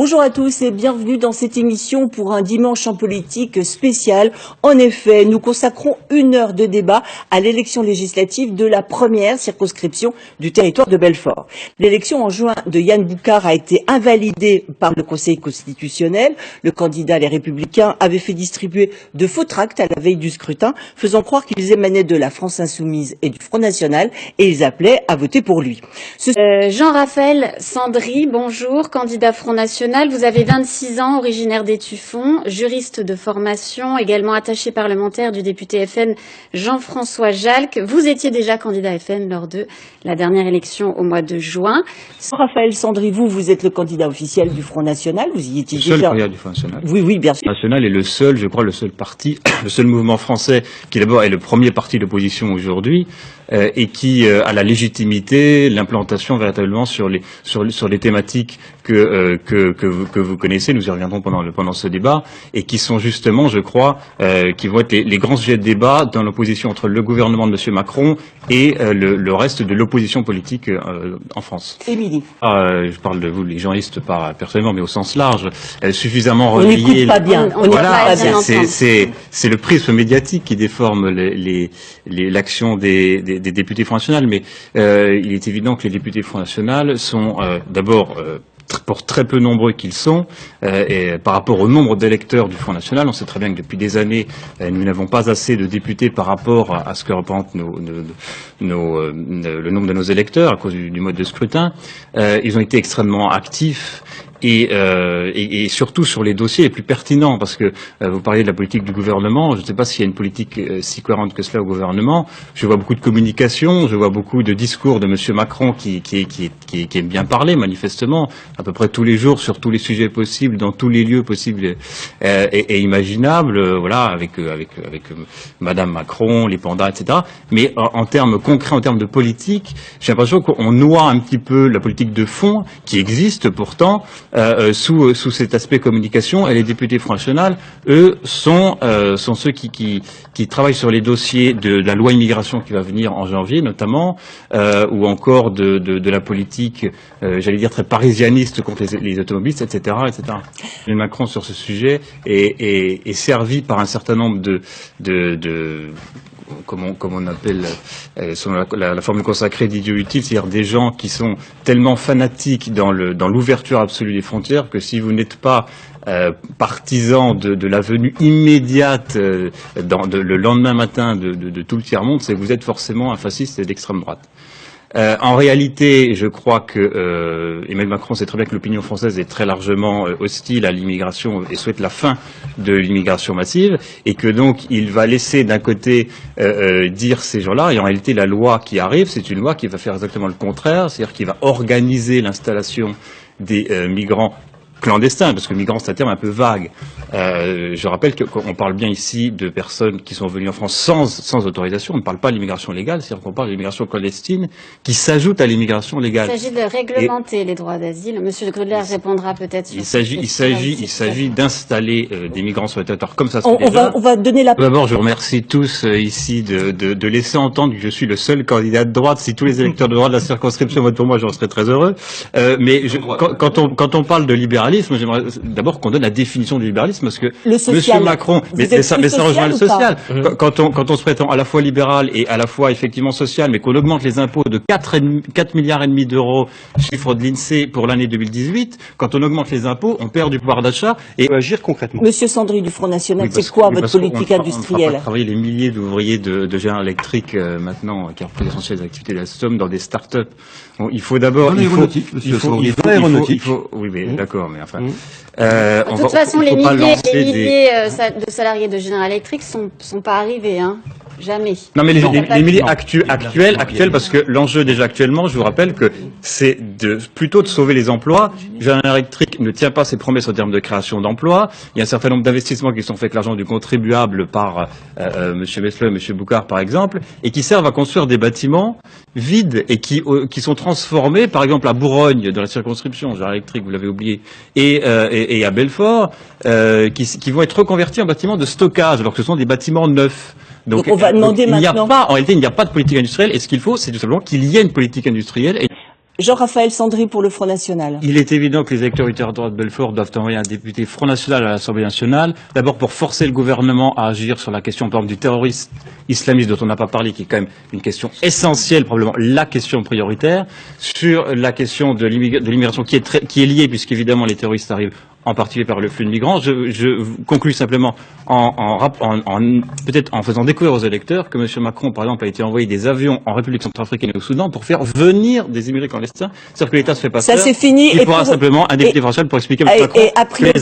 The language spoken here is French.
Bonjour à tous et bienvenue dans cette émission pour un dimanche en politique spécial. En effet, nous consacrons 1 heure de débat à l'élection législative de la première circonscription du territoire de Belfort. L'élection en juin de Yann Boucard a été invalidée par le Conseil constitutionnel. Le candidat Les Républicains avait fait distribuer de faux tracts à la veille du scrutin, faisant croire qu'ils émanaient de la France Insoumise et du Front National et ils appelaient à voter pour lui. Jean-Raphaël Sandry, bonjour, candidat Front National. Vous avez 26 ans, originaire d'Étueffont, juriste de formation, également attaché parlementaire du député FN Jean-François Jalc. Vous étiez déjà candidat FN lors de la dernière élection au mois de juin. Raphaël Sandry, vous êtes le candidat officiel du Front National. Vous y étiez déjà. Le seul candidat du Front National. Oui, bien sûr. Le Front National est le seul, je crois, le seul parti, le seul mouvement français qui d'abord est le premier parti d'opposition aujourd'hui et qui a la légitimité, l'implantation véritablement sur les thématiques que vous connaissez, nous y reviendrons pendant ce débat, et qui sont justement, je crois, qui vont être les grands sujets de débat dans l'opposition entre le gouvernement de M. Macron et le reste de l'opposition politique en France. Émilie. Je parle de vous, les journalistes, pas personnellement, mais au sens large, suffisamment relayé. On n'écoute pas bien. Voilà, c'est le prisme médiatique qui déforme l'action des députés Front National, mais il est évident que les députés Front National sont d'abord pour très peu nombreux qu'ils sont, et par rapport au nombre d'électeurs du Front National, on sait très bien que depuis des années, nous n'avons pas assez de députés par rapport à ce que représente le nombre de nos électeurs à cause du mode de scrutin. Ils ont été extrêmement actifs. Et surtout sur les dossiers les plus pertinents, parce que vous parliez de la politique du gouvernement. Je ne sais pas s'il y a une politique si cohérente que cela au gouvernement. Je vois beaucoup de communication, je vois beaucoup de discours de M. Macron qui aime bien parler, manifestement, à peu près tous les jours, sur tous les sujets possibles, dans tous les lieux possibles et imaginables, voilà, avec Madame Macron, les pandas, etc. Mais en termes concrets, en termes de politique, j'ai l'impression qu'on noie un petit peu la politique de fond qui existe pourtant. Sous cet aspect communication, et les députés Front National, eux, sont ceux qui travaillent sur les dossiers de la loi immigration qui va venir en janvier, notamment, ou encore de la politique, j'allais dire très parisianiste contre les automobilistes, etc., etc. Emmanuel Macron sur ce sujet est servi par un certain nombre comme on appelle selon la formule consacrée d'idiots utiles, c'est-à-dire des gens qui sont tellement fanatiques dans l'ouverture absolue des frontières que si vous n'êtes pas partisan de la venue immédiate le lendemain matin de tout le tiers-monde, c'est que vous êtes forcément un fasciste d'extrême droite. En réalité, je crois que Emmanuel Macron sait très bien que l'opinion française est très largement hostile à l'immigration et souhaite la fin de l'immigration massive, et que donc il va laisser d'un côté dire ces gens-là, et en réalité la loi qui arrive, c'est une loi qui va faire exactement le contraire, c'est-à-dire qui va organiser l'installation des migrants clandestins, parce que migrants c'est un terme un peu vague. Je rappelle qu'on parle bien ici de personnes qui sont venues en France sans autorisation. On ne parle pas de l'immigration légale, c'est-à-dire qu'on parle de l'immigration clandestine qui s'ajoute à l'immigration légale. Il s'agit de réglementer les droits d'asile. Monsieur Grudler répondra peut-être sur il s'agit d'installer des migrants sur le territoire comme ça se fait déjà. On va donner la parole. D'abord, je vous remercie tous ici de laisser entendre que je suis le seul candidat de droite. Si tous les électeurs de droite de la circonscription votent pour moi, j'en serais très heureux. Mais quand on parle de libéralisme, j'aimerais d'abord qu'on donne la définition du libéralisme, parce que Monsieur Macron, mais ça rejoint le social. Quand on se prétend à la fois libéral et à la fois effectivement social, mais qu'on augmente les impôts de 4,5 milliards d'euros, chiffre de l'INSEE pour l'année 2018, quand on augmente les impôts, on perd du pouvoir d'achat et on peut agir concrètement. Monsieur Sandry du Front National, c'est quoi votre politique industrielle? On fera travailler les milliers d'ouvriers de General Electric maintenant, qui représentent essentiellement les activités de la STOM dans des start-up. Bon, il faut d'abord, oui, mais d'accord, mais enfin. De toute façon, les milliers de salariés de General Electric sont pas arrivés, hein. Jamais. Non, mais les milliers actuels, parce que l'enjeu déjà actuellement, je vous rappelle que c'est plutôt de sauver les emplois. General Electric ne tient pas ses promesses en termes de création d'emplois. Il y a un certain nombre d'investissements qui sont faits avec l'argent du contribuable par Monsieur Messler, Monsieur Boucard, par exemple, et qui servent à construire des bâtiments vides et qui sont transformés, par exemple à Bourgogne, dans la circonscription General Electric, vous l'avez oublié, et à Belfort, qui vont être reconvertis en bâtiments de stockage, alors que ce sont des bâtiments neufs. Donc on va demander maintenant. En réalité, il n'y a pas de politique industrielle, et ce qu'il faut, c'est tout simplement qu'il y ait une politique industrielle. Jean-Raphaël Sandry pour le Front National. Il est évident que les électeurs du territoire de Belfort doivent envoyer un député Front National à l'Assemblée nationale, d'abord pour forcer le gouvernement à agir sur la question, par exemple, du terrorisme islamiste dont on n'a pas parlé, qui est quand même une question essentielle, probablement la question prioritaire, sur la question de l'immigration qui est liée, puisqu'évidemment les terroristes arrivent en particulier par le flux de migrants. Je conclus simplement peut-être en faisant découvrir aux électeurs que M. Macron, par exemple, a été envoyé des avions en République centrafricaine et au Soudan pour faire venir des immigrés clandestins. C'est-à-dire que l'État se fait pas Ça, faire. c'est fini. Il faudra simplement un député français pour expliquer à M. Macron et après,